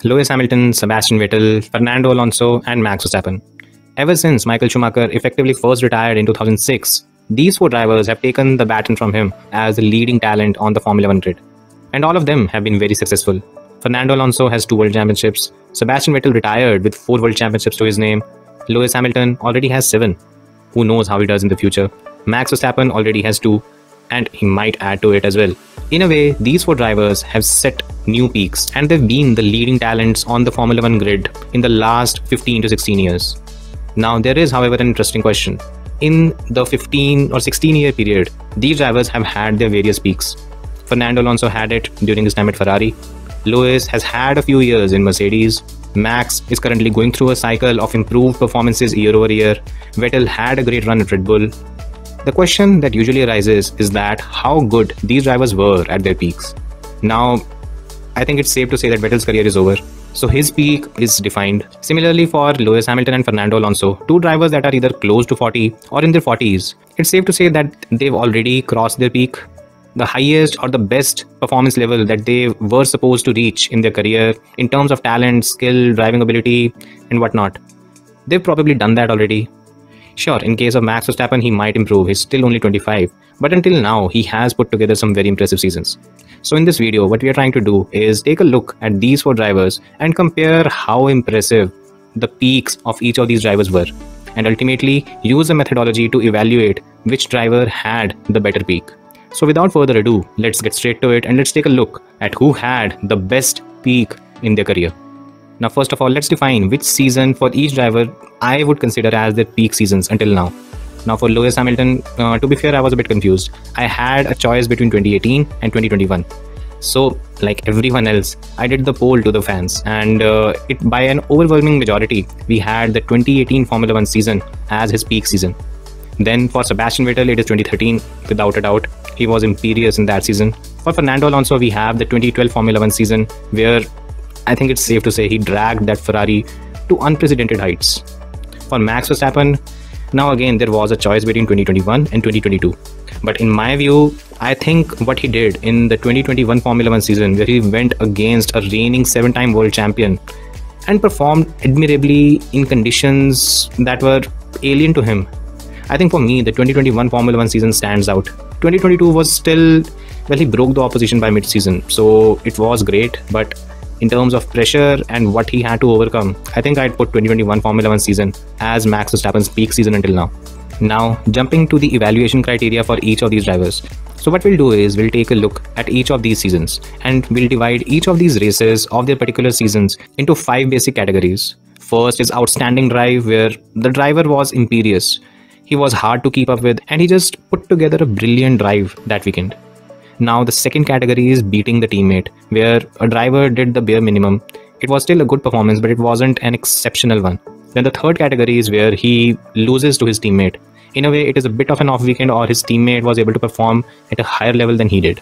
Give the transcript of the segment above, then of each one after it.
Lewis Hamilton, Sebastian Vettel, Fernando Alonso, and Max Verstappen. Ever since Michael Schumacher effectively first retired in 2006, these four drivers have taken the baton from him as the leading talent on the Formula 1 grid. And all of them have been very successful. Fernando Alonso has 2 world championships, Sebastian Vettel retired with 4 world championships to his name, Lewis Hamilton already has 7. Who knows how he does in the future? Max Verstappen already has 2, and he might add to it as well. In a way, these 4 drivers have set new peaks, and they've been the leading talents on the Formula 1 grid in the last 15 to 16 years. Now, there is, however, an interesting question. In the 15 or 16-year period, these drivers have had their various peaks. Fernando Alonso had it during his time at Ferrari. Lewis has had a few years in Mercedes. Max is currently going through a cycle of improved performances year over year. Vettel had a great run at Red Bull. The question that usually arises is that how good these drivers were at their peaks. Now, I think it's safe to say that Vettel's career is over, so his peak is defined. Similarly for Lewis Hamilton and Fernando Alonso, 2 drivers that are either close to 40 or in their 40s, it's safe to say that they've already crossed their peak. The highest or the best performance level that they were supposed to reach in their career in terms of talent, skill, driving ability, and whatnot. They've probably done that already. Sure, in case of Max Verstappen, he might improve. He's still only 25, but until now, he has put together some very impressive seasons. So in this video, what we are trying to do is take a look at these 4 drivers and compare how impressive the peaks of each of these drivers were, and ultimately use a methodology to evaluate which driver had the better peak. So without further ado, let's get straight to it and let's take a look at who had the best peak in their career. Now, first of all, let's define which season for each driver I would consider as their peak seasons until now. Now, for Lewis Hamilton, to be fair, I was a bit confused. I had a choice between 2018 and 2021. So, like everyone else, I did the poll to the fans, and by an overwhelming majority, we had the 2018 Formula 1 season as his peak season. Then for Sebastian Vettel, it is 2013, without a doubt. He was imperious in that season. For Fernando Alonso, we have the 2012 Formula 1 season, where I think it's safe to say he dragged that Ferrari to unprecedented heights. For Max Verstappen, now again, there was a choice between 2021 and 2022. But in my view, I think what he did in the 2021 Formula 1 season, where he went against a reigning 7-time world champion and performed admirably in conditions that were alien to him. I think for me, the 2021 Formula 1 season stands out. 2022 was still, well, he broke the opposition by mid-season, so it was great, but in terms of pressure and what he had to overcome, I think I'd put 2021 Formula 1 season as Max Verstappen's peak season until now. Now, jumping to the evaluation criteria for each of these drivers. So what we'll do is we'll take a look at each of these seasons, and we'll divide each of these races of their particular seasons into 5 basic categories. First is outstanding drive, where the driver was imperious. He was hard to keep up with, and he just put together a brilliant drive that weekend. Now, the second category is beating the teammate, where a driver did the bare minimum. It was still a good performance, but it wasn't an exceptional one. Then the third category is where he loses to his teammate. In a way, it is a bit of an off weekend, or his teammate was able to perform at a higher level than he did.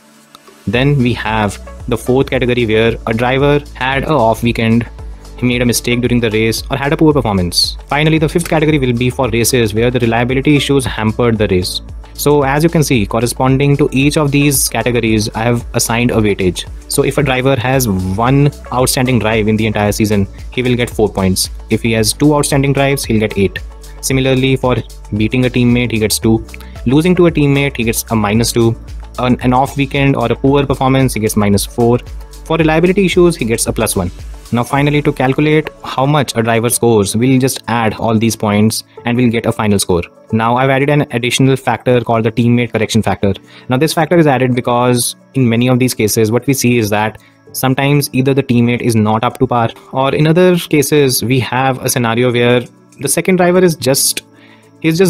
Then we have the fourth category, where a driver had an off weekend, he made a mistake during the race, or had a poor performance. Finally, the fifth category will be for races where the reliability issues hampered the race. So as you can see, corresponding to each of these categories, I have assigned a weightage. So if a driver has 1 outstanding drive in the entire season, he will get 4 points. If he has 2 outstanding drives, he'll get 8. Similarly, for beating a teammate, he gets 2. Losing to a teammate, he gets a -2. An off weekend or a poor performance, he gets -4. For reliability issues, he gets a +1. Now finally, to calculate how much a driver scores, we'll just add all these points and we'll get a final score. Now I've added an additional factor called the teammate correction factor. Now this factor is added because in many of these cases, what we see is that sometimes either the teammate is not up to par, or in other cases, we have a scenario where the second driver is just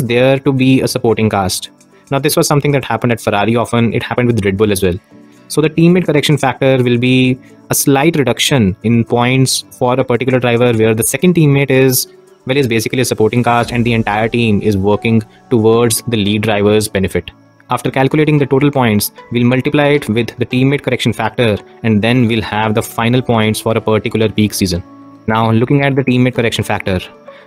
there to be a supporting cast. Now this was something that happened at Ferrari often. It happened with Red Bull as well. So the teammate correction factor will be a slight reduction in points for a particular driver where the second teammate is basically a supporting cast and the entire team is working towards the lead driver's benefit. After calculating the total points, we'll multiply it with the teammate correction factor, and then we'll have the final points for a particular peak season. Now looking at the teammate correction factor.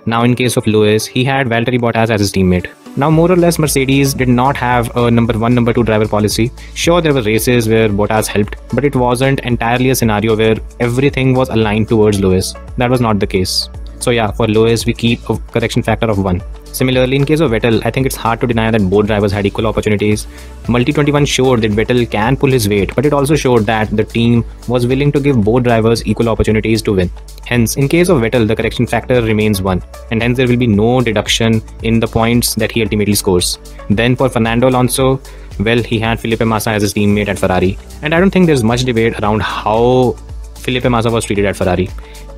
Now in case of Lewis, he had Valtteri Bottas as his teammate. Now, more or less, Mercedes did not have a number one, number two driver policy. Sure, there were races where Bottas helped, but it wasn't entirely a scenario where everything was aligned towards Lewis. That was not the case. So yeah, for Lewis, we keep a correction factor of 1. Similarly, in case of Vettel, I think it's hard to deny that both drivers had equal opportunities. Multi 21 showed that Vettel can pull his weight, but it also showed that the team was willing to give both drivers equal opportunities to win. Hence, in case of Vettel, the correction factor remains 1, and hence there will be no deduction in the points that he ultimately scores. Then for Fernando Alonso, well, he had Felipe Massa as his teammate at Ferrari, and I don't think there's much debate around how Felipe Massa was treated at Ferrari.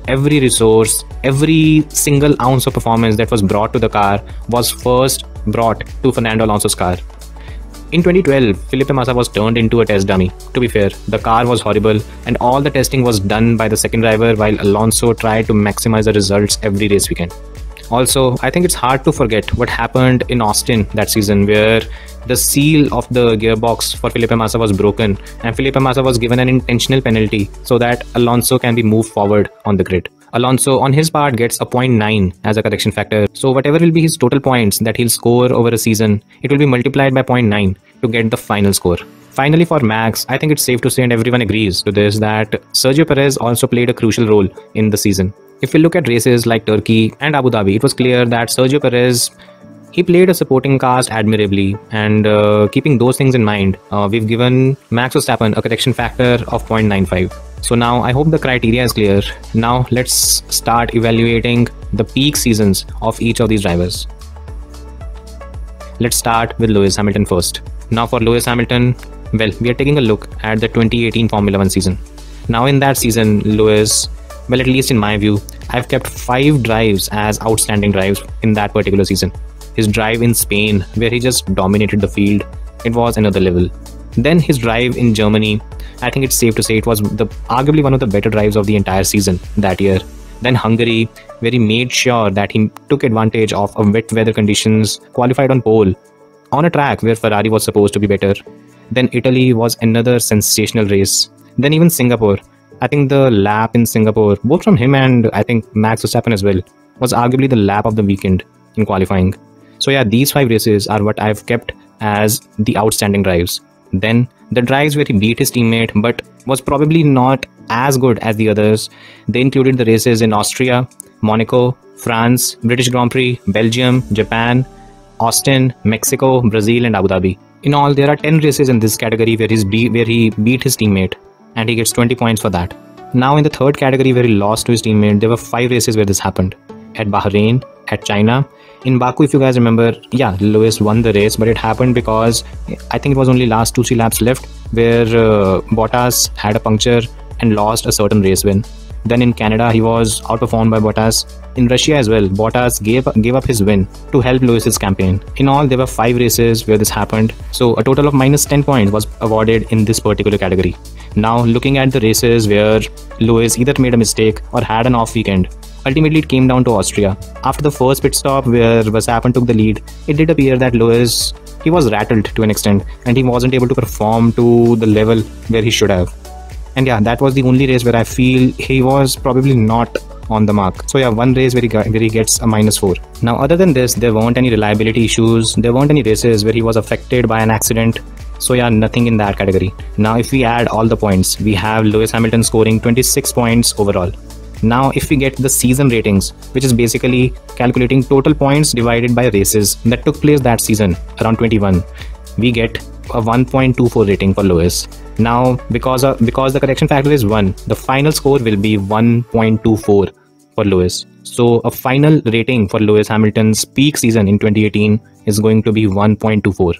Every resource, every single ounce of performance that was brought to the car was first brought to Fernando Alonso's car. In 2012, Felipe Massa was turned into a test dummy. To be fair, the car was horrible and all the testing was done by the second driver while Alonso tried to maximize the results every race weekend. Also, I think it's hard to forget what happened in Austin that season, where the seal of the gearbox for Felipe Massa was broken and Felipe Massa was given an intentional penalty so that Alonso can be moved forward on the grid. Alonso on his part gets a 0.9 as a correction factor, so whatever will be his total points that he'll score over a season, it will be multiplied by 0.9 to get the final score. Finally, for Max, I think it's safe to say, and everyone agrees to this, that Sergio Perez also played a crucial role in the season. If we look at races like Turkey and Abu Dhabi, it was clear that Sergio Perez, he played a supporting cast admirably, and keeping those things in mind, we've given Max Verstappen a correction factor of 0.95. So now I hope the criteria is clear. Now let's start evaluating the peak seasons of each of these drivers. Let's start with Lewis Hamilton first. Now for Lewis Hamilton, well, we are taking a look at the 2018 Formula 1 season. Now in that season, Lewis, well, at least in my view, I've kept 5 drives as outstanding drives in that particular season. His drive in Spain, where he just dominated the field, it was another level. Then his drive in Germany, I think it's safe to say it was arguably one of the better drives of the entire season that year. Then Hungary, where he made sure that he took advantage of wet weather conditions, qualified on pole, on a track where Ferrari was supposed to be better. Then Italy was another sensational race. Then even Singapore. I think the lap in Singapore, both from him and I think Max Verstappen as well, was arguably the lap of the weekend in qualifying. So yeah, these 5 races are what I've kept as the outstanding drives. Then the drives where he beat his teammate but was probably not as good as the others, they included the races in Austria, Monaco, France, British Grand Prix, Belgium, Japan, Austin, Mexico, Brazil and Abu Dhabi. In all, there are 10 races in this category where he beat his teammate, and he gets 20 points for that. Now in the third category where he lost to his teammate, there were 5 races where this happened. At Bahrain, at China, in Baku, if you guys remember, yeah, Lewis won the race, but it happened because I think it was only last 2-3 laps left where Bottas had a puncture and lost a certain race win. Then in Canada, he was outperformed by Bottas. In Russia as well, Bottas gave up his win to help Lewis's campaign. In all, there were 5 races where this happened, so a total of minus 10 points was awarded in this particular category. Now, looking at the races where Lewis either made a mistake or had an off weekend, ultimately it came down to Austria. After the first pit stop where Verstappen took the lead, it did appear that Lewis, he was rattled to an extent and he wasn't able to perform to the level where he should have. And yeah, that was the only race where I feel he was probably not on the mark. So yeah, one race where he gets a -4. Now other than this, there weren't any reliability issues, there weren't any races where he was affected by an accident. So yeah, nothing in that category. Now if we add all the points, we have Lewis Hamilton scoring 26 points overall. Now if we get the season ratings, which is basically calculating total points divided by races that took place that season, around 21, we get a 1.24 rating for Lewis. Now because the correction factor is 1, the final score will be 1.24 for Lewis. So a final rating for Lewis Hamilton's peak season in 2018 is going to be 1.24.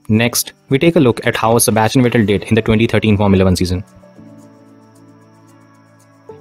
Next, we take a look at how Sebastian Vettel did in the 2013 Formula 1 season.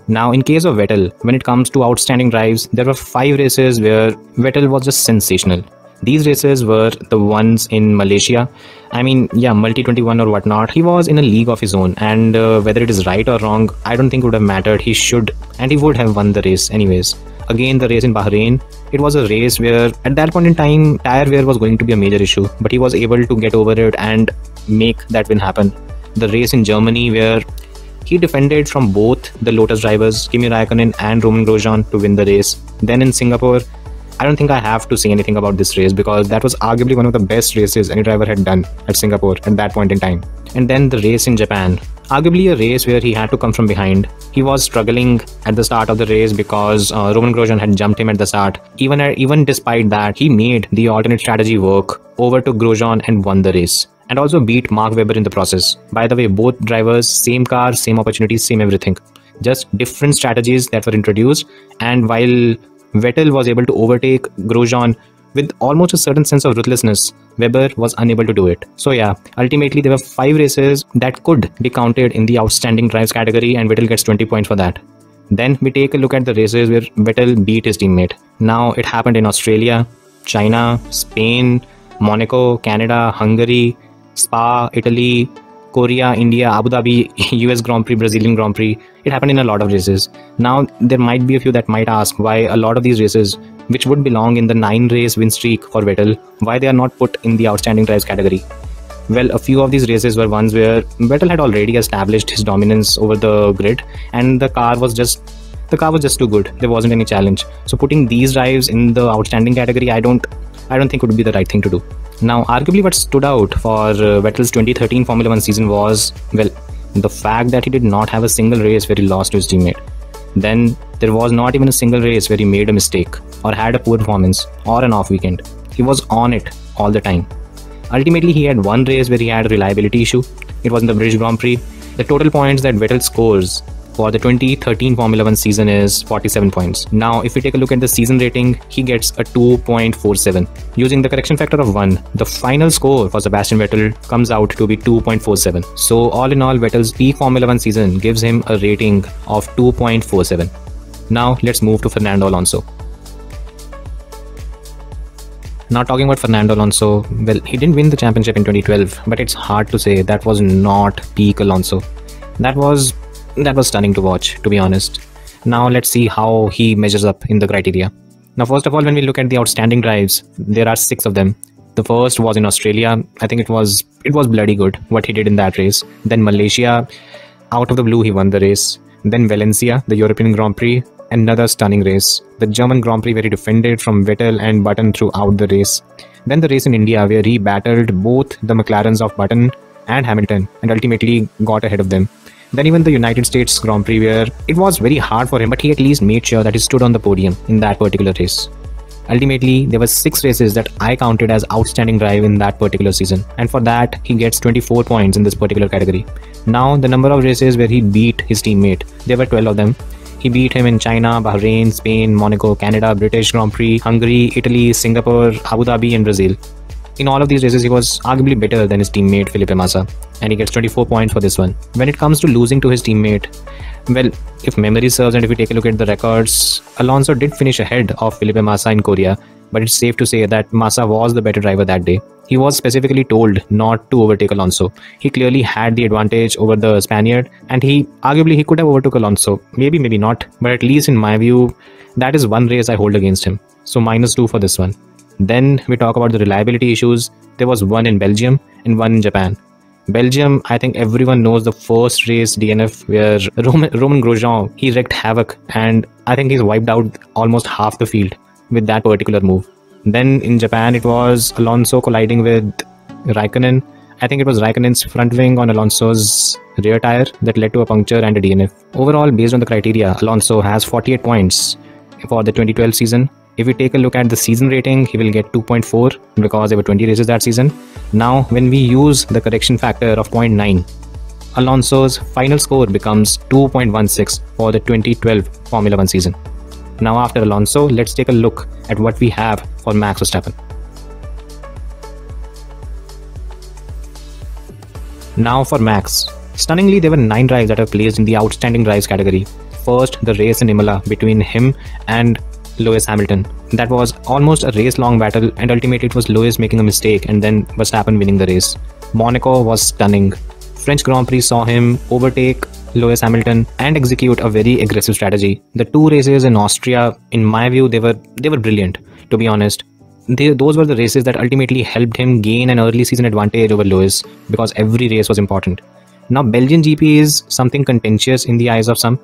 Now in case of Vettel, when it comes to outstanding drives, there were 5 races where Vettel was just sensational. These races were the ones in Malaysia. I mean, yeah, multi 21 or whatnot. He was in a league of his own, and whether it is right or wrong, I don't think it would have mattered. He should, and he would have won the race anyways. Again, the race in Bahrain, it was a race where at that point in time, tire wear was going to be a major issue, but he was able to get over it and make that win happen. The race in Germany where he defended from both the Lotus drivers, Kimi Raikkonen and Romain Grosjean, to win the race. Then in Singapore, I don't think I have to say anything about this race because that was arguably one of the best races any driver had done at Singapore at that point in time. And then the race in Japan, arguably a race where he had to come from behind. He was struggling at the start of the race because Roman Grosjean had jumped him at the start. Even despite that, he made the alternate strategy work, overtook Grosjean and won the race, and also beat Mark Webber in the process. By the way, both drivers, same car, same opportunities, same everything. Just different strategies that were introduced, and while Vettel was able to overtake Grosjean with almost a certain sense of ruthlessness, Webber was unable to do it. So yeah, ultimately there were 5 races that could be counted in the outstanding drives category, and Vettel gets 20 points for that. Then we take a look at the races where Vettel beat his teammate. Now it happened in Australia, China, Spain, Monaco, Canada, Hungary, Spa, Italy, Korea, India, Abu Dhabi, US Grand Prix, Brazilian Grand Prix. It happened in a lot of races. Now there might be a few that might ask why a lot of these races, which would belong in the 9-race win streak for Vettel, why they are not put in the outstanding drives category. Well, a few of these races were ones where Vettel had already established his dominance over the grid, and the car was just too good. There wasn't any challenge. So putting these drives in the outstanding category, I don't think would be the right thing to do. Now, arguably what stood out for Vettel's 2013 Formula 1 season was, well, the fact that he did not have a single race where he lost to his teammate. Then there was not even a single race where he made a mistake or had a poor performance or an off weekend. He was on it all the time. Ultimately, he had one race where he had a reliability issue. It was in the British Grand Prix. The total points that Vettel scores for the 2013 Formula 1 season is 47 points. Now, if we take a look at the season rating, he gets a 2.47. Using the correction factor of 1, the final score for Sebastian Vettel comes out to be 2.47. So, all in all, Vettel's peak Formula 1 season gives him a rating of 2.47. Now, let's move to Fernando Alonso. Now, talking about Fernando Alonso, well, he didn't win the championship in 2012, but it's hard to say that was not peak Alonso. That was stunning to watch, to be honest. Now let's see how he measures up in the criteria. Now, first of all, when we look at the outstanding drives, there are 6 of them. The first was in Australia. I think it was bloody good what he did in that race. Then Malaysia, out of the blue he won the race. Then Valencia, the European Grand Prix, another stunning race. The German Grand Prix where he defended from Vettel and Button throughout the race. Then the race in India where he battled both the McLarens of Button and Hamilton and ultimately got ahead of them. Then even the United States Grand Prix where it was very hard for him, but he at least made sure that he stood on the podium in that particular race. Ultimately, there were 6 races that I counted as outstanding drive in that particular season, and for that he gets 24 points in this particular category. Now, the number of races where he beat his teammate, there were 12 of them. He beat him in China, Bahrain, Spain, Monaco, Canada, British Grand Prix, Hungary, Italy, Singapore, Abu Dhabi and Brazil. In all of these races, he was arguably better than his teammate Felipe Massa, and he gets 24 points for this one. When it comes to losing to his teammate, well, if memory serves and if we take a look at the records, Alonso did finish ahead of Felipe Massa in Korea, but it's safe to say that Massa was the better driver that day. He was specifically told not to overtake Alonso. He clearly had the advantage over the Spaniard, and he could have overtook Alonso. Maybe not, but at least in my view, that is one race I hold against him. So -2 for this one. Then we talk about the reliability issues. There was one in Belgium and one in Japan. Belgium, I think everyone knows the first race DNF where Roman Grosjean, he wreaked havoc, and I think he's wiped out almost half the field with that particular move. Then in Japan, it was Alonso colliding with Raikkonen. I think it was Raikkonen's front wing on Alonso's rear tire that led to a puncture and a DNF. Overall, based on the criteria, Alonso has 48 points for the 2012 season. If we take a look at the season rating, he will get 2.4 because there were 20 races that season. Now, when we use the correction factor of 0.9, Alonso's final score becomes 2.16 for the 2012 Formula 1 season. Now, after Alonso, let's take a look at what we have for Max Verstappen. Now for Max. Stunningly, there were 9 drives that were placed in the outstanding drives category. First, the race in Imola between him and Lewis Hamilton. That was almost a race-long battle, and ultimately it was Lewis making a mistake and then Verstappen winning the race. Monaco was stunning. French Grand Prix saw him overtake Lewis Hamilton and execute a very aggressive strategy. The 2 races in Austria, in my view, they were brilliant, to be honest. Those were the races that ultimately helped him gain an early season advantage over Lewis, because every race was important. Now, Belgian GP is something contentious in the eyes of some.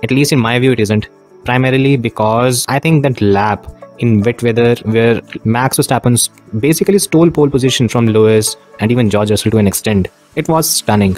At least in my view, it isn't. Primarily because I think that lap in wet weather, where Max Verstappen basically stole pole position from Lewis and even George Russell to an extent. It was stunning.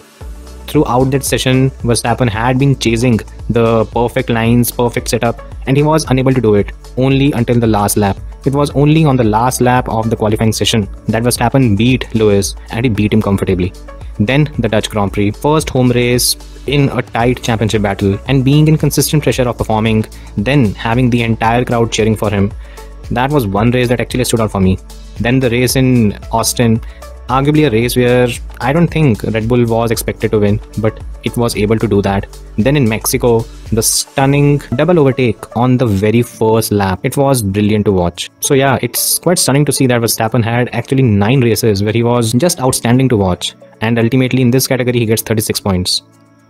Throughout that session, Verstappen had been chasing the perfect lines, perfect setup, and he was unable to do it only until the last lap. It was only on the last lap of the qualifying session that Verstappen beat Lewis, and he beat him comfortably. Then the Dutch Grand Prix, first home race in a tight championship battle, and being in consistent pressure of performing, then having the entire crowd cheering for him. That was one race that actually stood out for me. Then the race in Austin, arguably a race where I don't think Red Bull was expected to win, but it was able to do that. Then in Mexico, the stunning double overtake on the very first lap. It was brilliant to watch. So yeah, it's quite stunning to see that Verstappen had actually 9 races where he was just outstanding to watch. And ultimately in this category, he gets 36 points.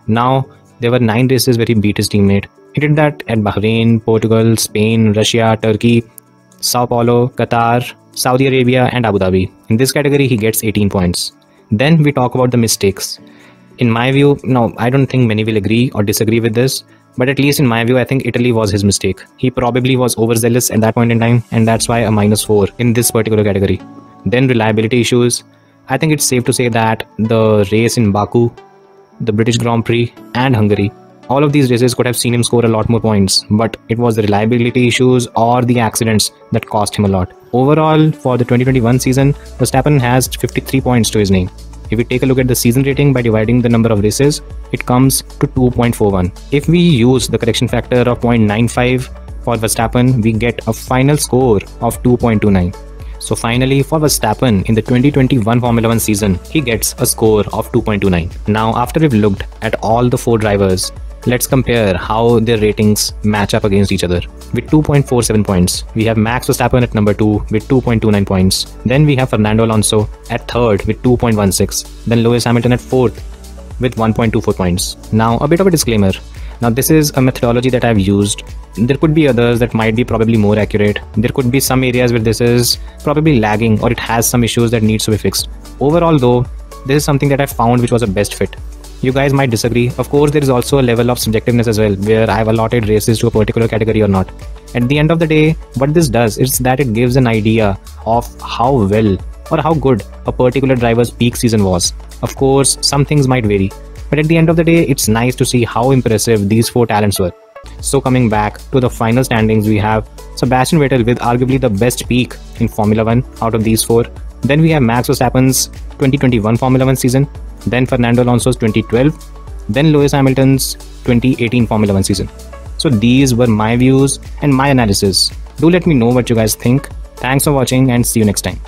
Now, there were 9 races where he beat his teammate. He did that at Bahrain, Portugal, Spain, Russia, Turkey, Sao Paulo, Qatar, Saudi Arabia and Abu Dhabi. In this category, he gets 18 points. Then we talk about the mistakes. In my view, no, I don't think many will agree or disagree with this, but at least in my view, I think Italy was his mistake. He probably was overzealous at that point in time, and that's why a -4 in this particular category. Then reliability issues. I think it's safe to say that the race in Baku, the British Grand Prix and Hungary, all of these races could have seen him score a lot more points, but it was the reliability issues or the accidents that cost him a lot. Overall, for the 2021 season, Verstappen has 53 points to his name. If we take a look at the season rating by dividing the number of races, it comes to 2.41. If we use the correction factor of 0.95 for Verstappen, we get a final score of 2.29. So finally, for Verstappen in the 2021 Formula 1 season, he gets a score of 2.29. Now, after we've looked at all the 4 drivers, let's compare how their ratings match up against each other. With 2.47 points, we have Max Verstappen at number 2 with 2.29 points. Then we have Fernando Alonso at 3rd with 2.16. Then Lewis Hamilton at 4th with 1.24 points. Now, a bit of a disclaimer. Now, this is a methodology that I've used. There could be others that might be probably more accurate. There could be some areas where this is probably lagging or it has some issues that needs to be fixed. Overall though, this is something that I found which was a best fit. You guys might disagree. Of course, there is also a level of subjectiveness as well, where I've allotted races to a particular category or not. At the end of the day, what this does is that it gives an idea of how well or how good a particular driver's peak season was. Of course, some things might vary, but at the end of the day, it's nice to see how impressive these 4 talents were. So coming back to the final standings, we have Sebastian Vettel with arguably the best peak in Formula 1 out of these 4. Then we have Max Verstappen's 2021 Formula 1 season. Then Fernando Alonso's 2012, then Lewis Hamilton's 2018 Formula 1 season. So these were my views and my analysis. Do let me know what you guys think. Thanks for watching and see you next time.